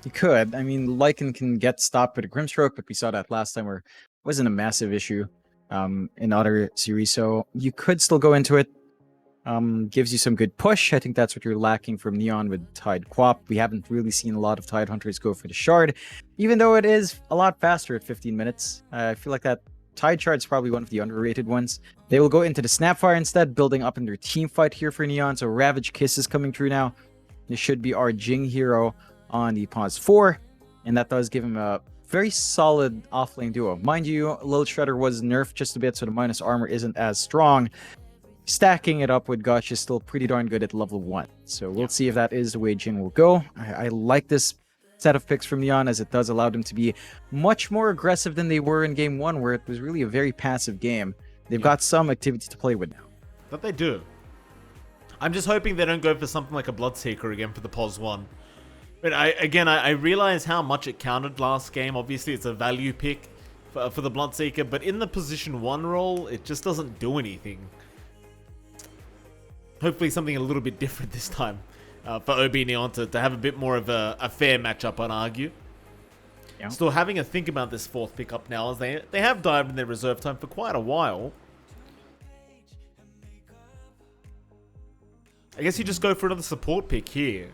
You could. I mean, Lycan can get stopped with a Grimstroke, but we saw that last time where it wasn't a massive issue in other series. So you could still go into it. Gives you some good push. I think that's what you're lacking from Neon with Tide Quap. We haven't really seen a lot of Tide Hunters go for the Shard, even though it is a lot faster at 15 minutes. I feel like that Tide Shard is probably one of the underrated ones. They will go into the Snapfire instead, building up in their team fight here for Neon. So Ravage Kiss is coming through now. This should be our Jing hero on the Pause 4, and that does give him a very solid offlane duo. Mind you, Lil Shredder was nerfed just a bit, so the minus armor isn't as strong. Stacking it up with Gush is still pretty darn good at level 1. So we'll see if that is the way Jing will go. I like this set of picks from Neon as it does allow them to be much more aggressive than they were in game 1, where it was really a very passive game. They've got some activity to play with now. But they do. I'm just hoping they don't go for something like a Bloodseeker again for the POS 1. But I realize how much it counted last game. Obviously, it's a value pick for the Bloodseeker, but in the position 1 role, it just doesn't do anything. Hopefully something a little bit different this time for OB.Neon to have a bit more of a fair matchup, I'd argue. Yeah. Still having a think about this 4th pickup now, as they have dived in their reserve time for quite a while. I guess you just go for another support pick here.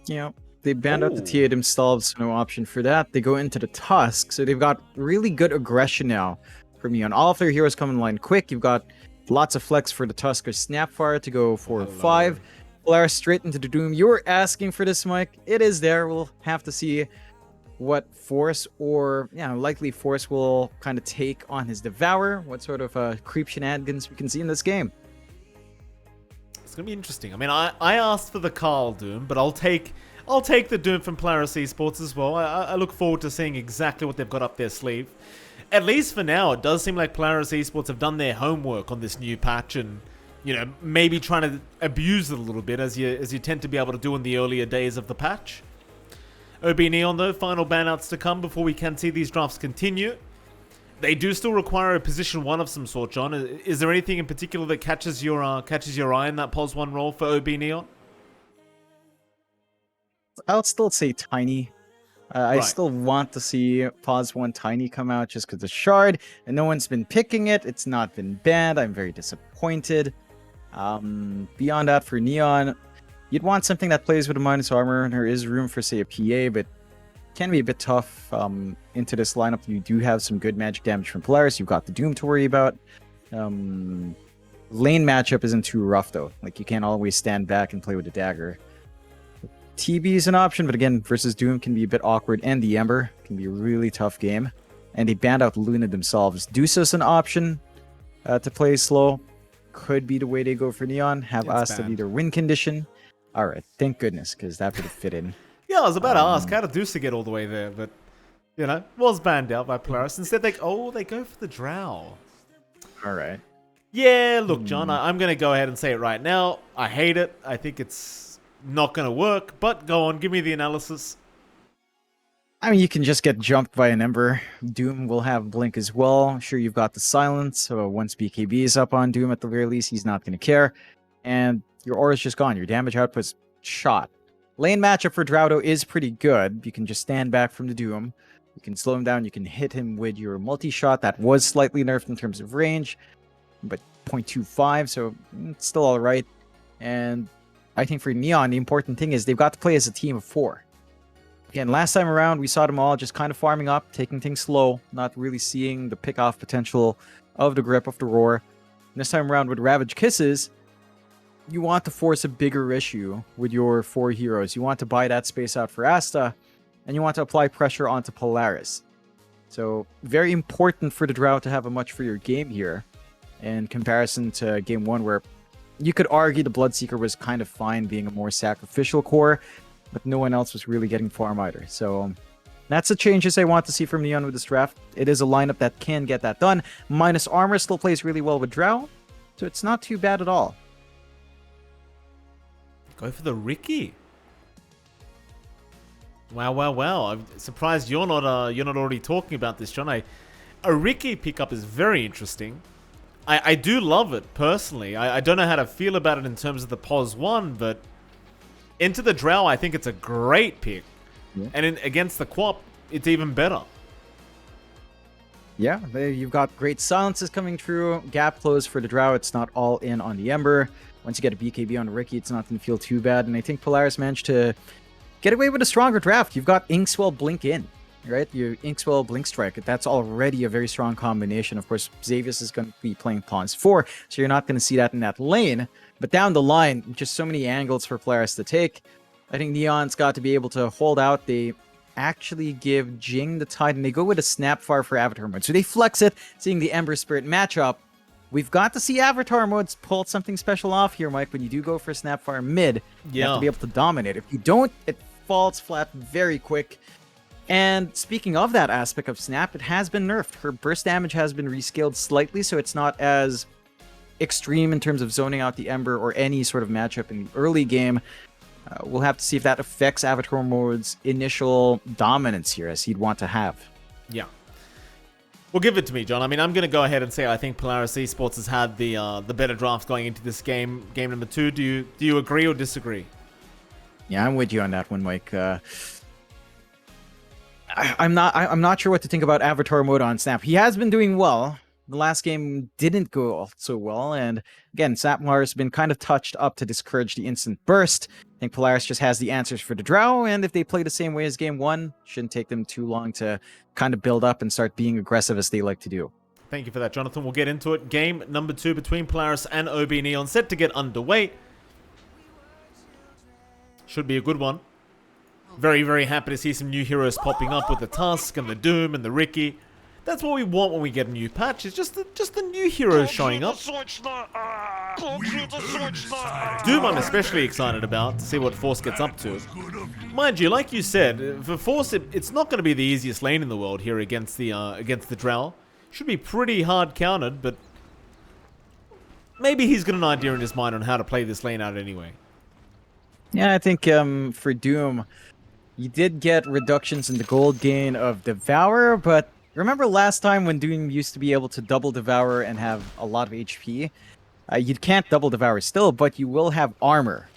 Yeah, they banned out the TA themselves, so no option for that. They go into the Tusk, so they've got really good aggression now from Neon. All of their heroes come in line quick. You've got lots of flex for the Tusk or Snapfire to go 4 or 5. Polaris straight into the Doom. You were asking for this, Mike. It is there. We'll have to see what Force or, likely Force will kind of take on his Devour. What sort of creep shenanigans we can see in this game. It's going to be interesting. I mean, I asked for the Carl Doom, but I'll take the Doom from Polaris Esports as well. I look forward to seeing exactly what they've got up their sleeve. At least for now, it does seem like Polaris Esports have done their homework on this new patch and, maybe trying to abuse it a little bit as you tend to be able to do in the earlier days of the patch. OB.Neon, though, final banouts to come before we can see these drafts continue. They do still require a position 1 of some sort, John. Is there anything in particular that catches your eye in that POS 1 role for OB.Neon? I'll still say Tiny. I still want to see Pause 1 Tiny come out just because the Shard, and no one's been picking it. It's not been banned. I'm very disappointed. Beyond that, for Neon, you'd want something that plays with a minus armor, and there is room for, say, a PA, but can be a bit tough into this lineup. You do have some good magic damage from Polaris. You've got the Doom to worry about. Lane matchup isn't too rough, though. Like, you can't always stand back and play with the dagger. TB is an option, but again, versus Doom can be a bit awkward, and the Ember can be a really tough game. And they banned out Luna themselves. Deuce's an option to play slow. Could be the way they go for Neon. Have Asta be their win condition. Alright, thank goodness, because that would have fit in. Yeah, I was about to ask, how did Deuce get all the way there? But, was banned out by Polaris. Instead, they go for the Drow. Alright. Yeah, look, John, I'm going to go ahead and say it right now. I hate it. I think it's not going to work, but go on, give me the analysis. I mean, you can just get jumped by an Ember. Doom will have Blink as well. Sure, you've got the Silence, so once BKB is up on Doom at the very least, he's not going to care. And your aura's just gone. Your damage output's shot. Lane matchup for Draudo is pretty good. You can just stand back from the Doom. You can slow him down. You can hit him with your multi-shot. That was slightly nerfed in terms of range, but 0.25, so it's still all right. And I think for Neon, the important thing is they've got to play as a team of 4. Again, last time around, we saw them all just kind of farming up, taking things slow, not really seeing the pick-off potential of the grip of the roar. And this time around with Ravage Kisses, you want to force a bigger issue with your 4 heroes. You want to buy that space out for Asta, and you want to apply pressure onto Polaris. So, very important for the Drow to have a much freer game here in comparison to Game 1, where you could argue the Bloodseeker was kind of fine being a more sacrificial core, but no one else was really getting farm either. So that's the changes I want to see from Neon with this draft. It is a lineup that can get that done. Minus armor still plays really well with Drow, so it's not too bad at all. Go for the Ricky. Wow. I'm surprised you're not already talking about this, John. A Ricky pickup is very interesting. I do love it, personally. I don't know how to feel about it in terms of the POS 1, but Into the Drow, I think it's a great pick. Yeah. And against the Quap, it's even better. Yeah, you've got great silences coming through. Gap close for the Drow. It's not all in on the Ember. Once you get a BKB on Ricky, it's not going to feel too bad. And I think Polaris managed to get away with a stronger draft. You've got Inkswell Blink in, right? You Inkswell Blink Strike. That's already a very strong combination. Of course, Xavius is going to be playing Pawns 4, so you're not going to see that in that lane. But down the line, just so many angles for Polaris to take. I think Neon's got to be able to hold out. They actually give Jing the Tide, and they go with a Snapfire for Avatar mode. So they flex it, seeing the Ember Spirit matchup. We've got to see Avatar modes pull something special off here, Mike. When you do go for Snapfire mid, you have to be able to dominate. If you don't, it falls flat very quick. And speaking of that aspect of Snap, it has been nerfed. Her burst damage has been rescaled slightly, so it's not as extreme in terms of zoning out the Ember or any sort of matchup in the early game. We'll have to see if that affects Avatar mode's initial dominance here, as he'd want to have. Yeah. Well, give it to me, John. I mean, I'm going to go ahead and say I think Polaris Esports has had the better draft going into this game number 2. Do you agree or disagree? Yeah, I'm with you on that one, Mike. I'm not sure what to think about Avatar mode on Snap. He has been doing well. The last game didn't go so well, and again, Snapmar has been kind of touched up to discourage the instant burst. I think Polaris just has the answers for the Drow, and if they play the same way as game 1, shouldn't take them too long to kind of build up and start being aggressive as they like to do. Thank you for that, Jonathan. We'll get into it. Game number 2 between Polaris and OB.Neon set to get underway. Should be a good one. Very, very happy to see some new heroes popping up with the Tusk and the Doom and the Ricky. That's what we want when we get a new patch. It's just the new heroes showing up. Doom I'm especially excited about to see what Force gets up to. Mind you, like you said, for Force it's not going to be the easiest lane in the world here against the Drow. Should be pretty hard countered, but maybe he's got an idea in his mind on how to play this lane out anyway. Yeah, I think for Doom, you did get reductions in the gold gain of Devour, but remember last time when Doom used to be able to double Devour and have a lot of HP? You can't double Devour still, but you will have armor.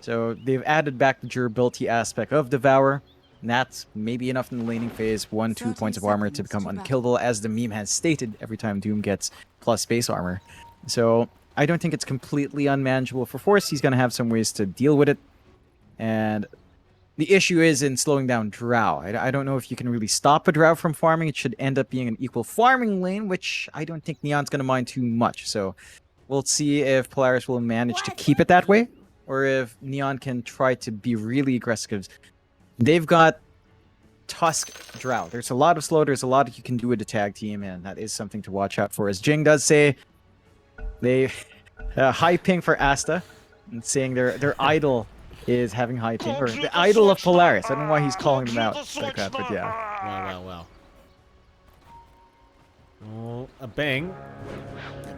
So they've added back the durability aspect of Devour. And that's maybe enough in the laning phase, 1-2 points of armor to become unkillable, as the meme has stated every time Doom gets plus base armor. So I don't think it's completely unmanageable for Force. He's going to have some ways to deal with it. And the issue is in slowing down Drow. I don't know if you can really stop a Drow from farming. It should end up being an equal farming lane, which I don't think Neon's going to mind too much. So we'll see if Polaris will manage to keep it that way, or if Neon can try to be really aggressive. They've got Tusk Drow. There's a lot of slow. There's a lot you can do with the tag team, and that is something to watch out for. As Jing does say, they high ping for Asta, and saying their idol is having high ping, or the idol of Polaris. I don't know why he's calling them out like that, but yeah. Wow. Oh, a bang.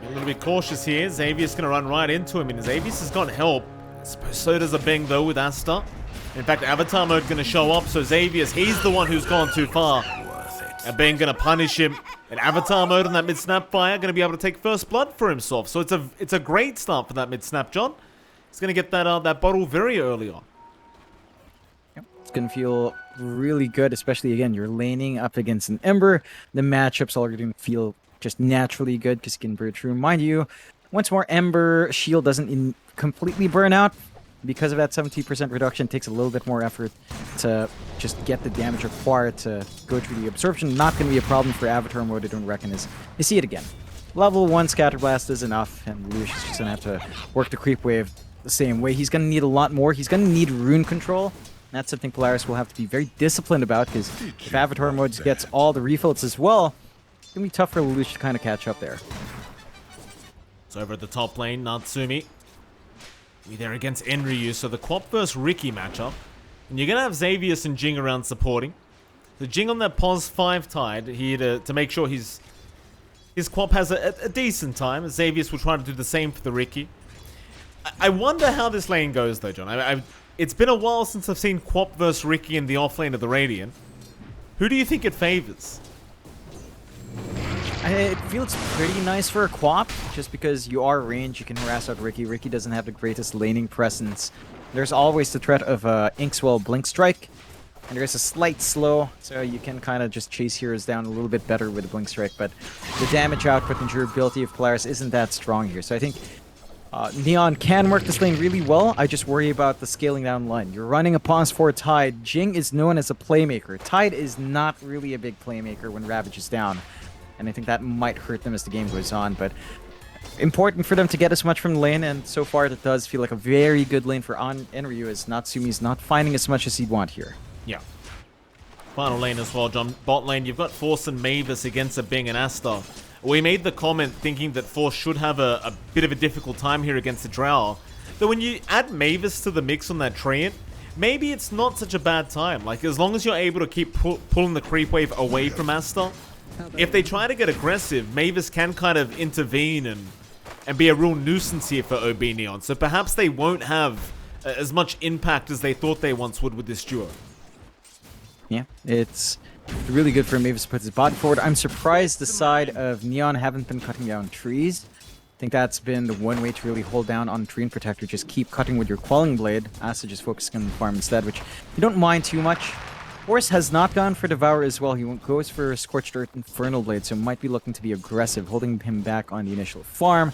A little bit cautious here. Xavius going to run right into him, and Xavius has got help. I suppose so does a bang, though, with Asta. In fact, Avatar mode going to show up, so Xavius, he's the one who's gone too far. A bang going to punish him. And Avatar mode on that mid-snap fire going to be able to take first blood for himself. So it's a great start for that mid-snap, John. He's going to get that bottle very early on. Yep. It's going to feel really good, especially, again, you're laning up against an Ember. The matchups are going to feel just naturally good because you can break through. Mind you, once more, Ember shield doesn't completely burn out. Because of that 70% reduction, it takes a little bit more effort to just get the damage required to go through the absorption. Not going to be a problem for Avatar mode, I don't reckon. You see it again. Level 1 Scatterblast is enough, and Lucius is just going to have to work the creep wave the same way. He's going to need a lot more. He's going to need rune control. That's something Polaris will have to be very disciplined about, because if Avatar mode gets all the refills as well, it's going to be tough for Lelouch to kind of catch up there. So over at the top lane, Natsumi. We're there against Enryu, so the Quap vs Ricky matchup. And you're going to have Xavius and Jing around supporting. The Jing on that pos 5 tide here to make sure his Quap has a decent time. Xavius will try to do the same for the Ricky. I wonder how this lane goes, though, John. It's been a while since I've seen Quap vs Ricky in the off lane of the Radiant. Who do you think it favors? It feels pretty nice for a Quap, just because you are range, you can harass out Ricky. Ricky doesn't have the greatest laning presence. There's always the threat of Inkswell Blink Strike, and there's a slight slow, so you can kind of just chase heroes down a little bit better with the Blink Strike, but the damage output and durability of Polaris isn't that strong here. So I think Neon can work this lane really well. I just worry about the scaling down line. You're running a pause for Tide. Jing is known as a playmaker. Tide is not really a big playmaker when Ravage is down. And I think that might hurt them as the game goes on, but important for them to get as much from the lane, and so far it does feel like a very good lane for Enryu, as Natsumi's not finding as much as he'd want here. Yeah. Final lane as well, John. Bot lane, you've got Force and Mavis against a Bing and Asta. We made the comment thinking that Force should have a bit of a difficult time here against the Drow. Though when you add Mavis to the mix on that Treant, maybe it's not such a bad time. Like, as long as you're able to keep pulling the creep wave away from Asta, if they try to get aggressive, Mavis can kind of intervene and be a real nuisance here for OB.Neon. So perhaps they won't have as much impact as they thought they once would with this duo. Yeah, it's really good for Mavis to put his body forward. I'm surprised the side of Neon haven't been cutting down trees. I think that's been the one way to really hold down on Treant Protector. Just keep cutting with your Quelling Blade. Asa just focusing on the farm instead, which you don't mind too much. Force has not gone for Devour as well. He goes for Scorched Earth Infernal Blade, so might be looking to be aggressive, holding him back on the initial farm.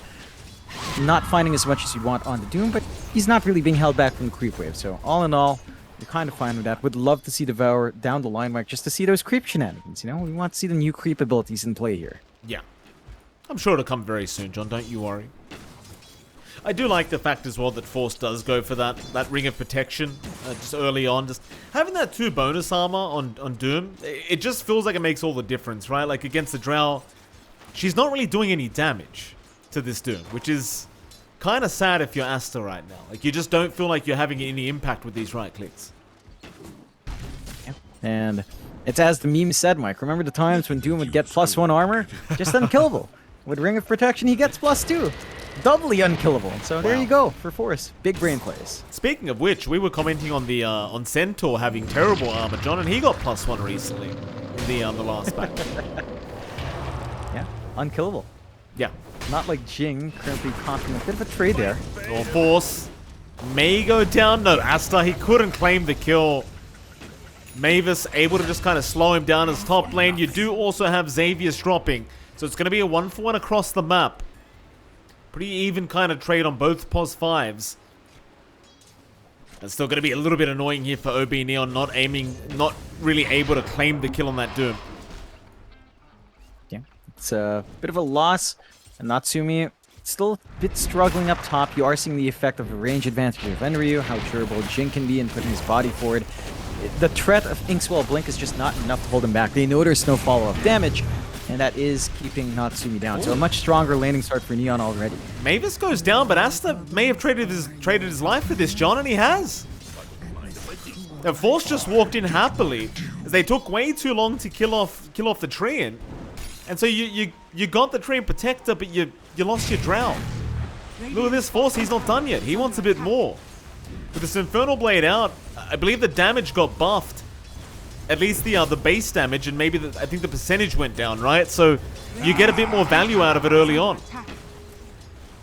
Not finding as much as you want on the Doom, but he's not really being held back from the creep wave. So all in all, you're kind of fine with that. Would love to see Devour down the line, Mike, just to see those creep shenanigans, you know? We want to see the new creep abilities in play here. Yeah. I'm sure it'll come very soon, John. Don't you worry. I do like the fact as well that Force does go for that Ring of Protection just early on. Just having that 2 bonus armor on Doom, it just feels like it makes all the difference, right? Like against the Drow, she's not really doing any damage to this Doom, which is kind of sad if you're Asta right now. Like, you just don't feel like you're having any impact with these right clicks. Yeah. And it's as the meme said, Mike. Remember the times when Doom would get +1 armor? Just unkillable. With Ring of Protection, he gets +2. Doubly unkillable. So there you go for Force. Big brain plays. Speaking of which, we were commenting on the on Centaur having terrible armor, John, and he got +1 recently in the last pack. Yeah, unkillable. Yeah. Not like Jing, currently caught in a bit of a trade there. Or Force may go down. No, Asta, he couldn't claim the kill. Mavis able to just kind of slow him down as top lane. You do also have Xavier's dropping, so it's going to be a 1-for-1 across the map. Pretty even kind of trade on both POS 5s. It's still going to be a little bit annoying here for OB.Neon, not really able to claim the kill on that Doom. Yeah, it's a bit of a loss. And Natsumi still a bit struggling up top. You are seeing the effect of the range advantage of Enryu, how durable Jin can be in putting his body forward. The threat of Inkswell Blink is just not enough to hold him back. They know there's no follow-up damage, and that is keeping Natsumi down. So a much stronger laning start for Neon already. Mavis goes down, but Asta may have traded his life for this, John, and he has. The Force just walked in happily, as they took way too long to kill off the Treant. And so you got the Treant Protector, but you lost your Drow. Look at this Force, he's not done yet. He wants a bit more. With this Infernal Blade out, I believe the damage got buffed. At least the base damage, and maybe I think the percentage went down, right? So you get a bit more value out of it early on.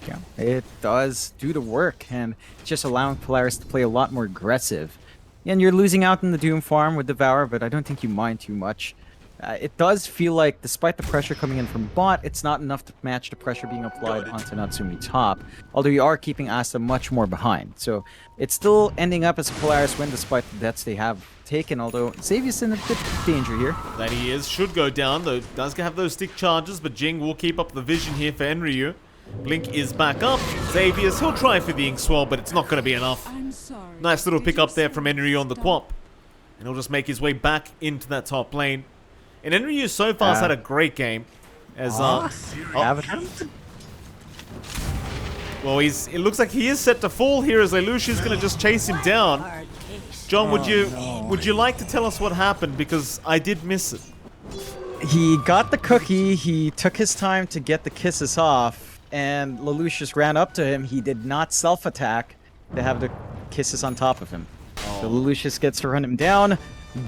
Yeah, it does do the work, and it's just allowing Polaris to play a lot more aggressive. And you're losing out in the Doom farm with Devour, but I don't think you mind too much. It does feel like, despite the pressure coming in from bot, it's not enough to match the pressure being applied onto Natsumi top, although you are keeping Asta much more behind. So it's still ending up as a Polaris win despite the deaths they have taken, although Xavier's in a bit of danger here. That he is. Should go down, though. Does have those stick charges, but Jing will keep up the vision here for Enryu. Blink is back up. Xavier's, he'll try for the Inkswell, but it's not going to be enough. Nice little pick up there from Enryu on the Quap. And he'll just make his way back into that top lane. And Enryu so far has had a great game. As well, it looks like he is set to fall here as Lelouch's going to just chase him down. John, would you like to tell us what happened, because I did miss it. He got the cookie, he took his time to get the kisses off, and Lelouch just ran up to him. He did not self-attack to have the kisses on top of him. So Lelouch gets to run him down.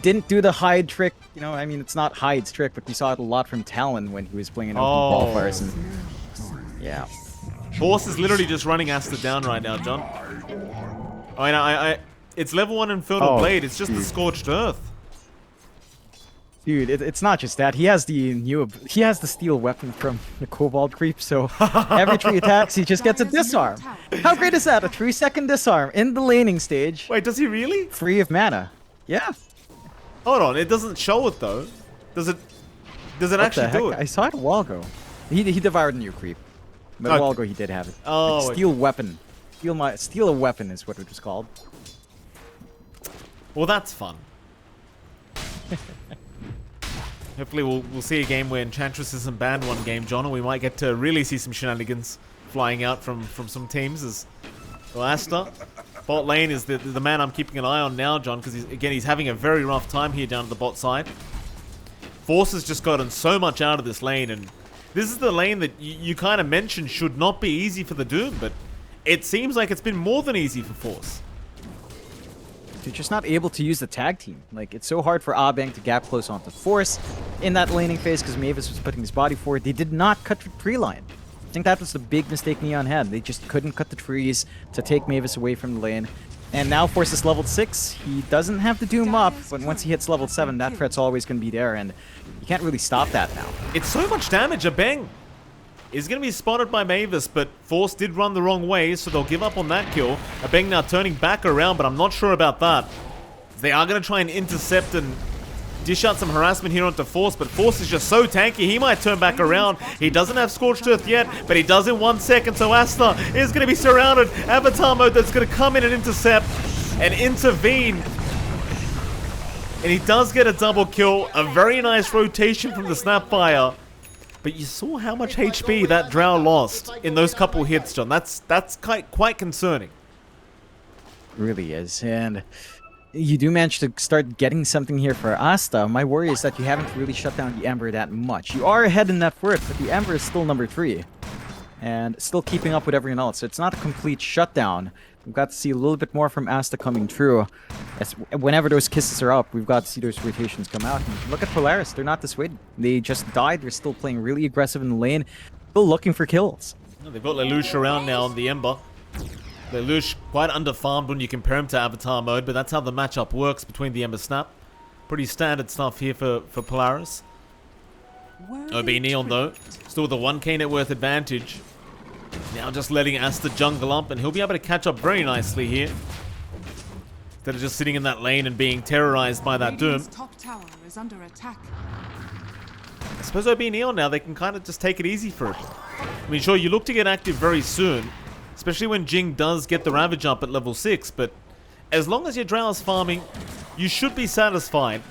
Didn't do the hide trick, you know, I mean, it's not hide's trick, but we saw it a lot from Talon when he was playing an open qualifiers, and yeah. Force is literally just running Asta down right now, John. I mean, it's level 1 Infernal Blade, it's just the Scorched Earth. Dude, it's not just that. He has the steel weapon from the Cobalt Creep, so every 3 attacks, he just gets a disarm. How great is that? A 3-second disarm in the laning stage. Wait, does he really? Free of mana. Yeah. Hold on, it doesn't show it though. Does it actually do it? I saw it a while ago. He devoured a new creep. But a while ago he did have it. Oh. Like steel weapon. Steal a weapon is what it was called. Well, that's fun. Hopefully we'll see a game where Enchantress isn't banned one game, John, and we might get to really see some shenanigans flying out from some teams as Asta. Bot lane is the man I'm keeping an eye on now, John, because he's having a very rough time here down at the bot side. Force has just gotten so much out of this lane, and this is the lane that you kind of mentioned should not be easy for the Doom, but it seems like it's been more than easy for Force. They're just not able to use the tag team. Like, it's so hard for Abeng to gap close onto Force in that laning phase because Mavis was putting his body forward. They did not cut the tree line. I think that was the big mistake Neon had. They just couldn't cut the trees to take Mavis away from the lane. And now Force is level 6. He doesn't have the Doom up, but once he hits level 7, that threat's always going to be there, and you can't really stop that now. It's so much damage. Abeng is going to be spotted by Mavis, but Force did run the wrong way, so they'll give up on that kill. Abeng now turning back around, but I'm not sure about that. They are going to try and intercept and dish out some harassment here onto Force, but Force is just so tanky, he might turn back around. He doesn't have Scorched Earth yet, but he does in 1 second, so Asta is going to be surrounded. Avatar mode that's going to come in and intercept and intervene. And he does get a double kill, a very nice rotation from the Snapfire. But you saw how much HP that Drow lost in those couple hits, John. That's quite concerning. It really is, and you do manage to start getting something here for Asta. My worry is that you haven't really shut down the Ember that much. You are ahead in net worth, but the Ember is still number 3. And still keeping up with everyone else. So it's not a complete shutdown. We've got to see a little bit more from Asta coming through. As whenever those kisses are up, we've got to see those rotations come out. And look at Polaris. They're not dissuaded. They just died. They're still playing really aggressive in the lane. Still looking for kills. They've got Lelouch around now on the Ember. Lelouch quite underfarmed when you compare him to Avatar mode, but that's how the matchup works between the Ember Snap. Pretty standard stuff here for Polaris. OB.Neon though, still with a 1k net worth advantage. Now just letting Asta jungle up, and he'll be able to catch up very nicely here. Instead of just sitting in that lane and being terrorized by that Doom. Top tower is under attack. I suppose OB.Neon now, they can kind of just take it easy for it. I mean, sure, you look to get active very soon, especially when Jing does get the Ravage up at level 6, but as long as your Drow is farming, you should be satisfied.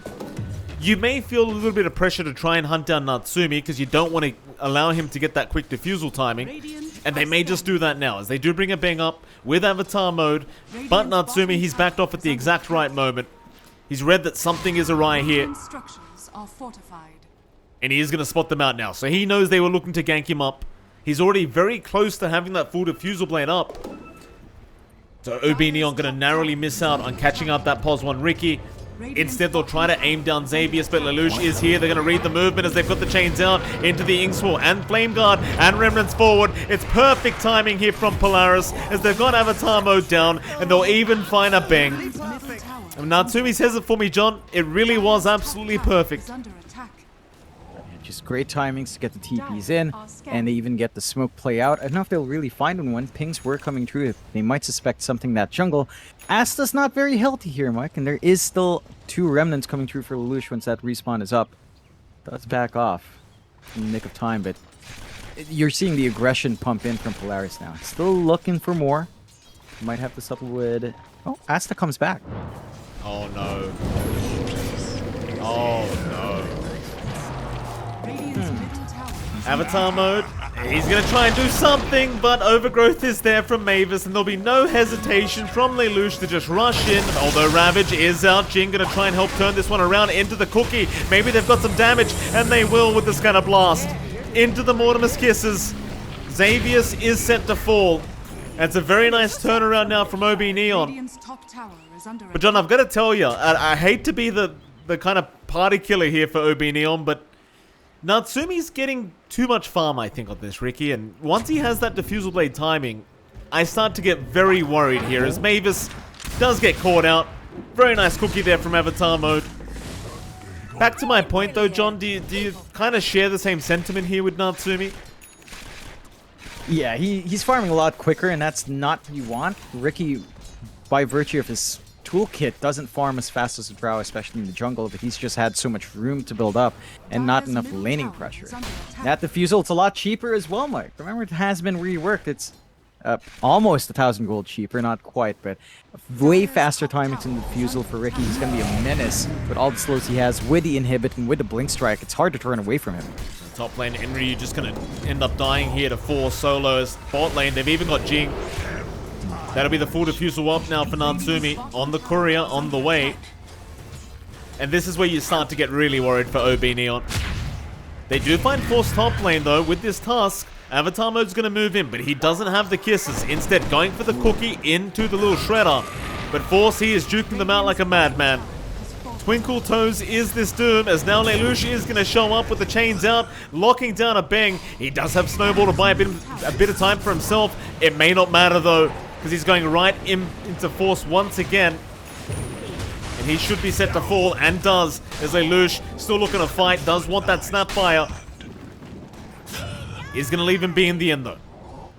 You may feel a little bit of pressure to try and hunt down Natsumi because you don't want to allow him to get that quick defusal timing, and they may just do that now as they do bring a bang up with Avatar mode, but Natsumi, he's backed off at the exact right moment. He's read that something is awry here, and he is going to spot them out now, so he knows they were looking to gank him up. He's already very close to having that full defusal blade up. So OB.Neon going to narrowly miss out on catching up that Pos 1 Riki. Instead, they'll try to aim down Xavius, but Lelouch is here. They're going to read the movement as they've got the chains out into the Inkswall and Flame Guard and Remnants forward. It's perfect timing here from Polaris as they've got Avatar mode down, and they'll even find a bang. And Natsumi says it for me, John. It really was absolutely perfect. Just great timings to get the TPs in, and they even get the smoke play out. I don't know if they'll really find one. Pings were coming through. They might suspect something that jungle. Asta's not very healthy here, Mike, and there is still 2 remnants coming through for Lelouch once that respawn is up. Does back off in the nick of time, but you're seeing the aggression pump in from Polaris now. Still looking for more. Might have to settle with... Oh, Asta comes back. Oh, no. Oh, no. Avatar mode, he's going to try and do something, but Overgrowth is there from Mavis, and there'll be no hesitation from Lelouch to just rush in. Although Ravage is out, Jing going to try and help turn this one around into the cookie. Maybe they've got some damage, and they will with the Scanner Blast. Into the Mortimer's Kisses. Xavius is set to fall. That's a very nice turnaround now from OB.Neon. is under But John, attack. I've got to tell you, I hate to be the kind of party killer here for OB.Neon, but Natsumi's getting too much farm, I think, on this, Ricky. And once he has that diffusal blade timing, I start to get very worried here as Mavis does get caught out. Very nice cookie there from Avatar Mode. Back to my point though, John, do you kind of share the same sentiment here with Natsumi? Yeah, he's farming a lot quicker, and that's not what you want. Ricky, by virtue of his toolkit, doesn't farm as fast as a Drow, especially in the jungle, but he's just had so much room to build up and not enough laning pressure. That diffusal, it's a lot cheaper as well, Mike. Remember, it has been reworked. It's almost 1,000 gold cheaper, not quite, but way faster timing to the diffusal for Ricky. He's going to be a menace with all the slows he has, with the inhibit and with the blink strike. It's hard to turn away from him. Top lane, Enryu just gonna end up dying here to 4 solos. Bot lane, they've even got Jing. That'll be the full diffusal up now for Natsumi. On the courier, on the way. And this is where you start to get really worried for OB.Neon. They do find Force top lane though with this task. Avatar Mode's gonna move in, but he doesn't have the kisses. Instead, going for the cookie into the little shredder. But Force, he is juking them out like a madman. Twinkle Toes is this Doom, as now Lelouch is going to show up with the chains out, locking down a Bang. He does have Snowball to buy a bit of time for himself. It may not matter though, because he's going right into Force once again. And he should be set to fall, and does, as Lelouch still looking to fight, does want that Snapfire. Is going to leave him be in the end though.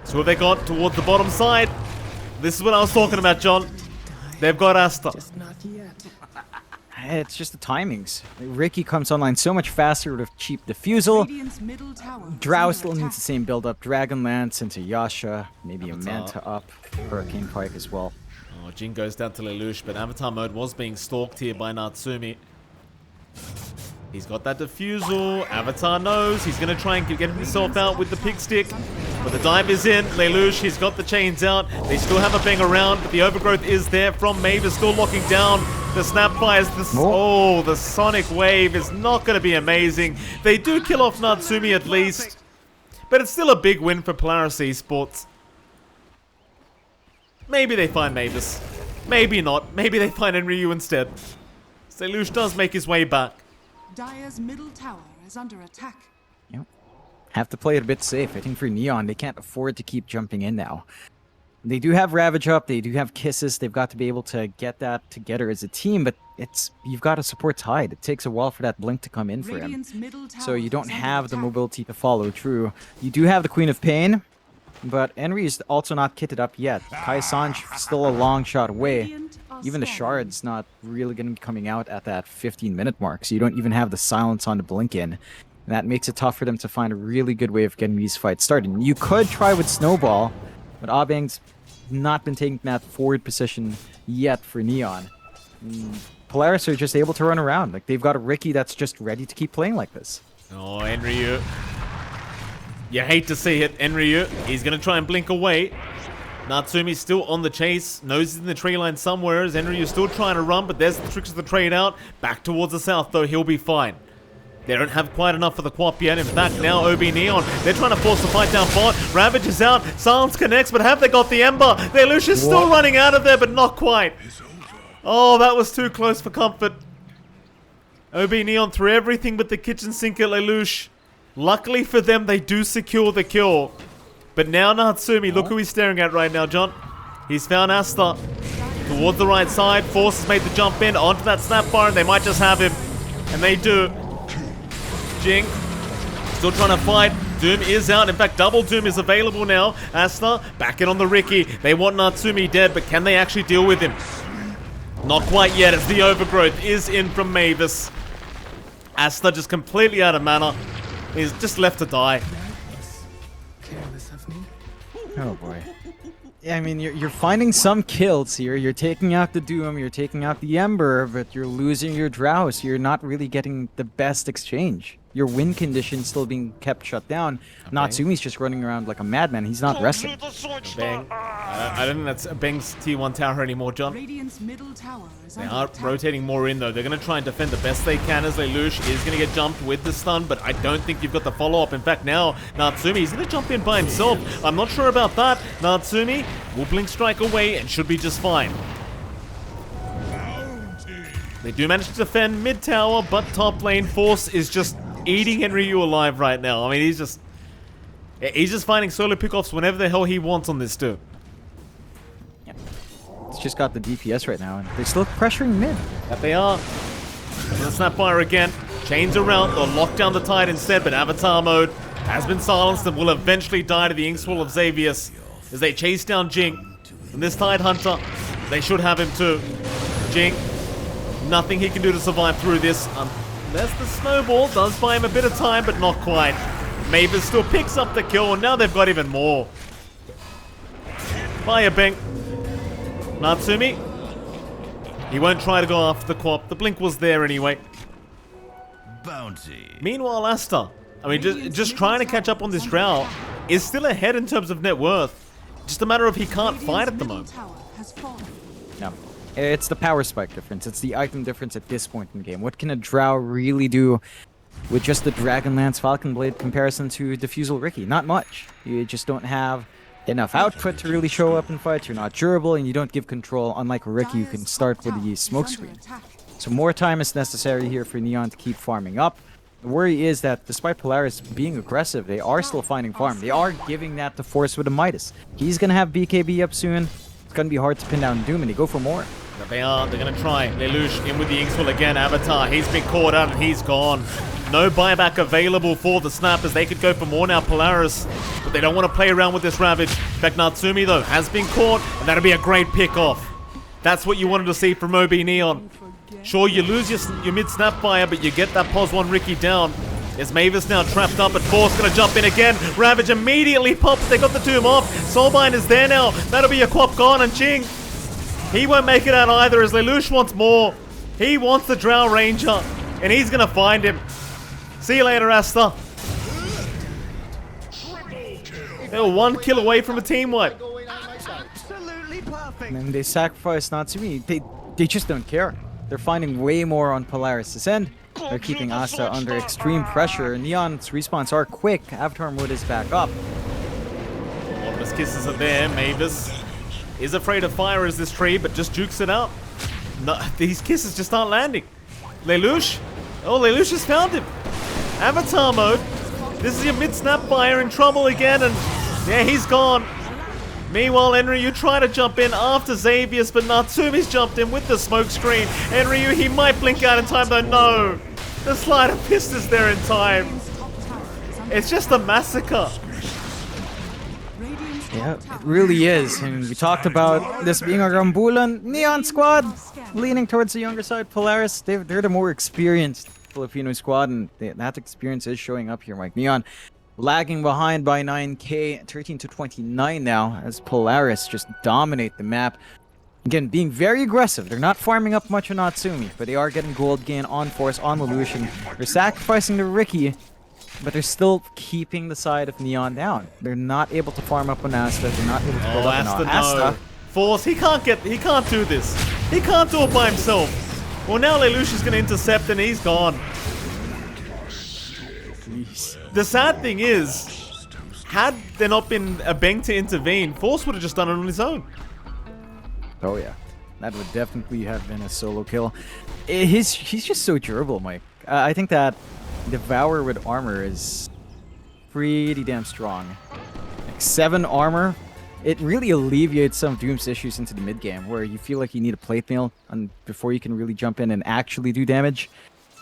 So who have they got towards the bottom side? This is what I was talking about, John. They've got Asta. It's just the timings. Ricky comes online so much faster with a cheap diffusal. Radiant's middle tower is Drow under still attack. needs the same build up. Dragonlance into Yasha, maybe a Avatar. Manta up, Hurricane Pike as well. Oh, Jin goes down to Lelouch, but Avatar Mode was being stalked here by Natsumi. He's got that diffusal. Avatar knows he's going to try and get himself out with the pig stick. But the dive is in. Lelouch, he's got the chains out. They still have a bang around, but the overgrowth is there from Mavis, still locking down the Snapfires. Oh, the Sonic Wave is not going to be amazing. They do kill off Natsumi at least. But it's still a big win for Polaris Esports. Maybe they find Mavis. Maybe not. Maybe they find Enryu instead. Lelouch does make his way back. Dire's middle tower is under attack. Yep. Have to play it a bit safe. I think for Neon, they can't afford to keep jumping in now. They do have Ravage up, they do have Kisses, they've got to be able to get that together as a team, but you've got to support Tide. It takes a while for that blink to come in for him. Radiant's middle tower So you don't is under have the attack. mobility to follow through. You do have the Queen of Pain, but Enry is also not kitted up yet. Kai Sanj still a long shot away. Radiant are Even the scanning. Shard's not really going to be coming out at that 15-minute mark, so you don't even have the silence on the blink in. And that makes it tough for them to find a really good way of getting these fights started. You could try with Snowball, but Abang's not been taking that forward position yet for Neon. Polaris are just able to run around. Like, they've got a Ricky that's just ready to keep playing like this. Oh, Enryu. You hate to see it. Enryu, he's going to try and blink away. Natsumi's still on the chase. Knows he's in the tree line somewhere. As Enryu's still trying to run, but there's the tricks of the trade out. Back towards the south, though, he'll be fine. They don't have quite enough for the Quap yet. In fact, now OB.Neon, they're trying to force the fight down bot. Ravage is out. Silence connects, but have they got the Ember? Lelouch is still running out of there, but not quite. Oh, that was too close for comfort. OB.Neon threw everything but the kitchen sink at Lelouch. Luckily for them, they do secure the kill. But now Natsumi, look who he's staring at right now, John. He's found Asta towards the right side. Force has made the jump in onto that Snapfire, and they might just have him. And they do. Jing still trying to fight. Doom is out. In fact, double Doom is available now. Asta back in on the Ricky. They want Natsumi dead, but can they actually deal with him? Not quite yet, as the overgrowth is in from Mavis. Asta just completely out of mana. He's just left to die. Oh boy. Yeah, I mean, you're finding some kills here. You're taking out the Doom, you're taking out the Ember, but you're losing your Drow, so you're not really getting the best exchange. Your win condition still being kept shut down. Natsumi's just running around like a madman. He's not resting. Bang. I don't think that's Bang's T1 tower anymore, John. Radiant's middle tower is They under are attack. rotating more in, though. They're going to try and defend the best they can as Lelouch is going to get jumped with the stun, but I don't think you've got the follow-up. In fact, now Natsumi is going to jump in by himself. I'm not sure about that. Natsumi will blink strike away and should be just fine. They do manage to defend mid tower, but top lane Force is just eating Henryu alive right now. I mean, he's just finding solo pickoffs whenever the hell he wants on this dude. Yeah. It's just got the DPS right now, and they're still pressuring mid. That they are. The Snapfire again. Chains around. They'll lock down the Tide instead, but Avatar mode has been silenced and will eventually die to the Inkswell of Xavius as they chase down Jing. And this Tide Hunter, they should have him too. Jing, nothing he can do to survive through this. Unless the snowball does buy him a bit of time, but not quite. Mavis still picks up the kill, and now they've got even more. Fire Bang. Natsumi. He won't try to go after the Quap. The blink was there anyway. Bounty. Meanwhile, Asta, I mean, just trying to catch up on this Drow, is still ahead in terms of net worth. Just a matter of he can't fight at the moment. No. It's the power spike difference. It's the item difference at this point in the game. What can a Drow really do with just the Dragonlance Falcon Blade comparison to Diffusal Ricky? Not much. You just don't have enough output to really show up in fights. You're not durable, and you don't give control. Unlike Ricky, you can start with the smokescreen. So more time is necessary here for Neon to keep farming up. The worry is that despite Polaris being aggressive, they are still finding farm. They are giving that to Force with a Midas. He's going to have BKB up soon. It's going to be hard to pin down Doom, and they go for more. But they are. They're going to try. Lelouch in with the Inkswell again. Avatar, he's been caught out and he's gone. No buyback available for the Snap as they could go for more now, Polaris. But they don't want to play around with this Ravage. In fact, Natsumi, though, has been caught, and that'll be a great pick-off. That's what you wanted to see from OB.Neon. Sure, you lose your mid-Snapfire, but you get that Pos 1 Ricky down. There's Mavis now trapped up, but Force gonna jump in again. Ravage immediately pops. They got the Doom off. Soulbind is there now. That'll be a Quap gone, and Jing, he won't make it out either as Lelouch wants more. He wants the Drow Ranger, and he's gonna find him. See you later, Asta. They were 1 kill away from a team wipe. And then they sacrifice Natsumi. They just don't care. They're finding way more on Polaris' end. They're keeping Asta under extreme pressure. Neon's respawns are quick. Avatar mode is back up. His kisses are there. Mavis is afraid of fire as this tree, but just jukes it out. No, these kisses just aren't landing. Lelouch? Oh, Lelouch has found him. Avatar mode. This is your mid-Snapfire in trouble again, and yeah, he's gone. Meanwhile, Enryu try to jump in after Xavius, but Natsumi's jumped in with the smoke screen. Enryu, he might blink out in time, though. No. The Slider Fist is there in time. It's just a massacre. Yeah, it really is. And we talked about this being a Rambulan Neon squad, leaning towards the younger side. Polaris, they're the more experienced Filipino squad, and that experience is showing up here, Mike. Neon lagging behind by 9k, 13 to 29 now, as Polaris just dominate the map. Again, being very aggressive. They're not farming up much on Natsumi, but they are getting gold gain on Force, on Lelouch. They're sacrificing the Ricky, but they're still keeping the side of Neon down. They're not able to farm up on Asta. They're not able to build up on Asta. No. Force, he can't do this. He can't do it by himself. Well, now Lelouch is going to intercept and he's gone. Jeez. The sad thing is, had there not been a Bang to intervene, Force would have just done it on his own. Oh yeah, that would definitely have been a solo kill. He's just so durable, Mike. I think that Devour with armor is pretty damn strong. Like 7 armor, it really alleviates some of Doom's issues into the mid game, where you feel like you need a plate mail before you can really jump in and actually do damage.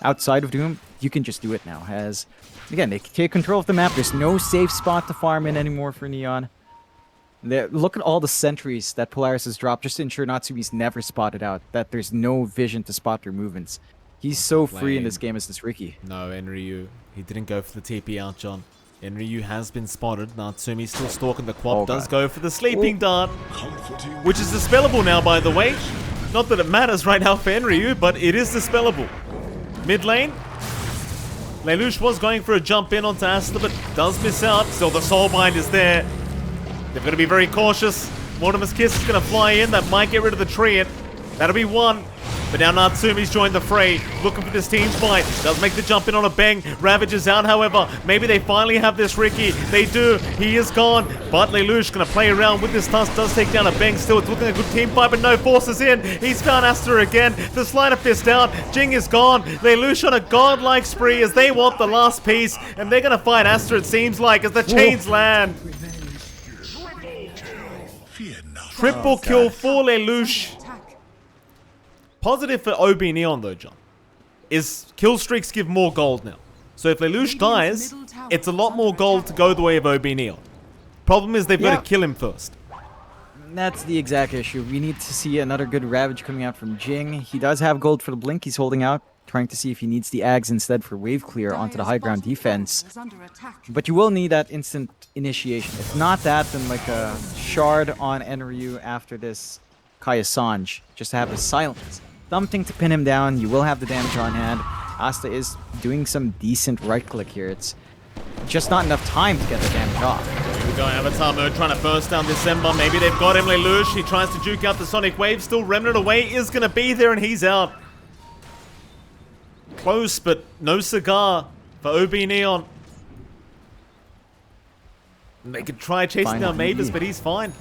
Outside of Doom, you can just do it now. As again, they take control of the map. There's no safe spot to farm in anymore for Neon. Look at all the sentries that Polaris has dropped just to ensure Natsumi's never spotted out, that there's no vision to spot their movements. He's so free in this game as this Ricky. No, Enryu, he didn't go for the TP out, John. Enryu has been spotted. Natsumi's still stalking the Quap. Does go for the sleeping dart, which is dispellable now, by the way. Not that it matters right now for Enryu, but it is dispellable. Mid lane, Lelouch was going for a jump in onto Asta, but does miss out. Still, the Soulbind is there. They've got to be very cautious. Mortimer's Kiss is going to fly in. That might get rid of the tree. That'll be 1. But now Natsumi's joined the fray, looking for this team fight. Does make the jump in on a bang. Ravage is out, however. Maybe they finally have this Ricky. They do. He is gone. But Lelouch gonna play around with this Tusk. Does take down a bang. Still, it's looking like a good team fight, but no forces in. He's found Aster again. The slider fist out. Jing is gone. Lelouch on a godlike spree as they want the last piece. And they're gonna find Aster, it seems like, as the chains land. Triple kill for Lelouch. Attack. Positive for OB.Neon though, John, is kill streaks give more gold now. So if Lelouch dies, it's a lot more gold to go the way of OB.Neon. Problem is they've got to kill him first. That's the exact issue. We need to see another good Ravage coming out from Jing. He does have gold for the Blink he's holding out, trying to see if he needs the Ags instead for wave clear onto the high ground defense. Is under attack. But you will need that instant initiation. If not that, then like a shard on Enryu after this Kaya Sanj, just to have the silence. Something to pin him down. You will have the damage on hand. Asta is doing some decent right click here. It's just not enough time to get the damage off. Here we go, Avatar mode trying to burst down this Ember. Maybe they've got him. Lelouch, he tries to juke out the Sonic Wave. Still Remnant away is going to be there and he's out. Close, but no cigar for OB.Neon. They could try chasing down Mavis, but he's fine.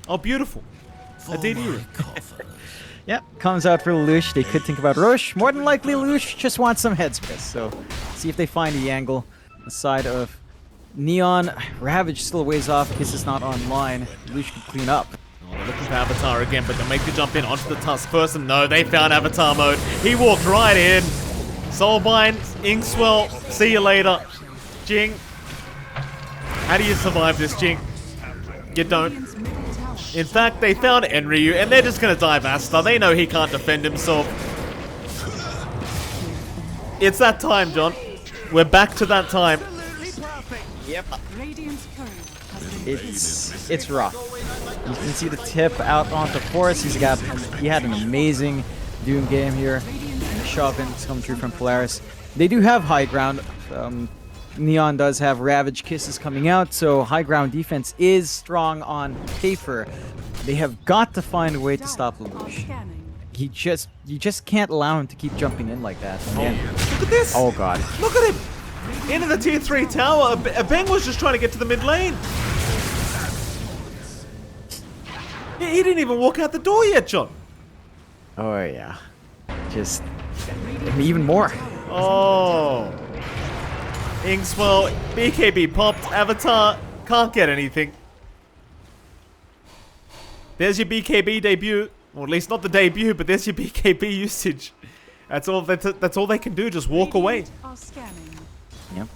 Oh, beautiful. A DD. Yep, comes out for Lelouch. They could think about Roche. More than likely, Lelouch just wants some headspace. So, see if they find the angle. The side of Neon. Ravage still a ways off. Kiss is not online. Lelouch can clean up. Oh, they're looking for Avatar again, but they'll make the jump in onto the Tusk first. And no, they found Avatar mode. He walked right in. Soulbind, Inkswell, see you later. Jing. How do you survive this, Jing? You don't. Radiant's middle tower. In fact, they found Enryu, and they're just gonna dive Asta. They know he can't defend himself. It's that time, John. We're back to that time. Yep. Radiant's courier has been It's rough. You can see the tip out onto Forest. He had an amazing Doom game here. Shove in come through from Polaris. They do have high ground. Neon does have Ravage Kisses coming out, so high ground defense is strong on paper. They have got to find a way to stop Lelouch. scanning. You just can't allow him to keep jumping in like that. And, Look at this! oh god. Look at him! Into the tier 3 tower. A Bang was just trying to get to the mid lane. He didn't even walk out the door yet, John. Oh yeah. Just even more. Oh. Inkswell, BKB popped, Avatar, can't get anything. There's your BKB debut. Or at least not the debut, but there's your BKB usage. That's all they can do, just walk away. Radiant are scanning. Yep.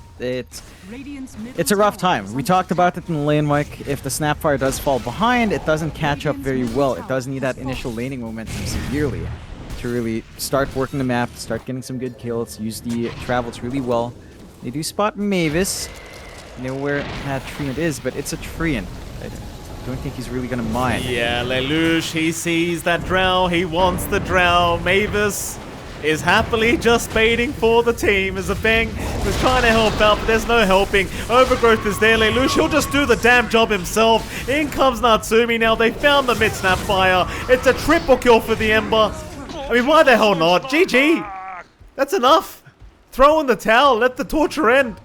Radiant's middle It's a rough tower time. is We under talked about attack. it in the lane, Mike. If the Snapfire does fall behind, it doesn't catch up very well. It does need that initial laning momentum severely to really start working the map, start getting some good kills, use the travels really well. They do spot Mavis. You know where that Treant is, but it's a Treant. I don't think he's really gonna mind. Yeah, Lelouch, he sees that drow, he wants the drow. Mavis is happily just baiting for the team as a Bang was trying to help out, but there's no helping. Overgrowth is there, Lelouch, he'll just do the damn job himself. In comes Natsumi now, they found the mid Snapfire. It's a triple kill for the Ember. I mean, why the hell not? GG! That's enough! Throw in the towel, let the torture end.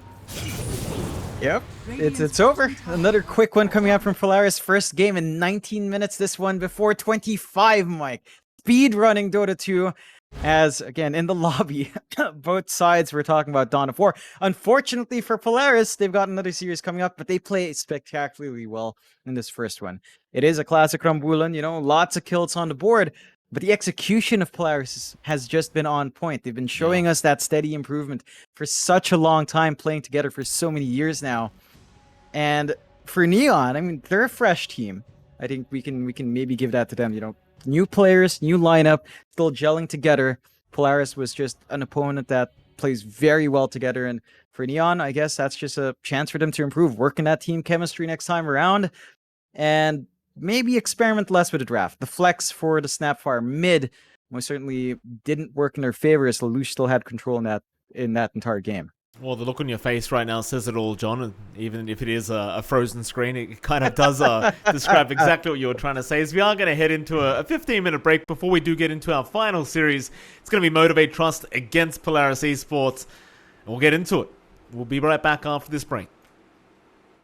Yep. It's over. Another quick one coming out from Polaris. First game in 19 minutes. This one before 25, Mike. Speed running Dota 2. As, again, in the lobby, both sides were talking about Dawn of War. Unfortunately for Polaris, they've got another series coming up, but they play spectacularly well in this first one. It is a classic Rambulan, you know, lots of kills on the board, but the execution of Polaris has just been on point. They've been showing us that steady improvement for such a long time, playing together for so many years now. And for Neon, I mean, they're a fresh team. I think we can maybe give that to them, you know. New players, new lineup, still gelling together. Polaris was just an opponent that plays very well together. And for Neon, I guess that's just a chance for them to improve, work in that team chemistry next time around, and maybe experiment less with the draft. The flex for the Snapfire mid most certainly didn't work in their favor, as Lelouch still had control in that entire game. Well, the look on your face right now says it all, John. And even if it is a frozen screen, it kind of does describe exactly what you were trying to say. As we are going to head into a 15-minute break before we do get into our final series. It's going to be Motivate Trust against Polaris Esports. And we'll get into it. We'll be right back after this break.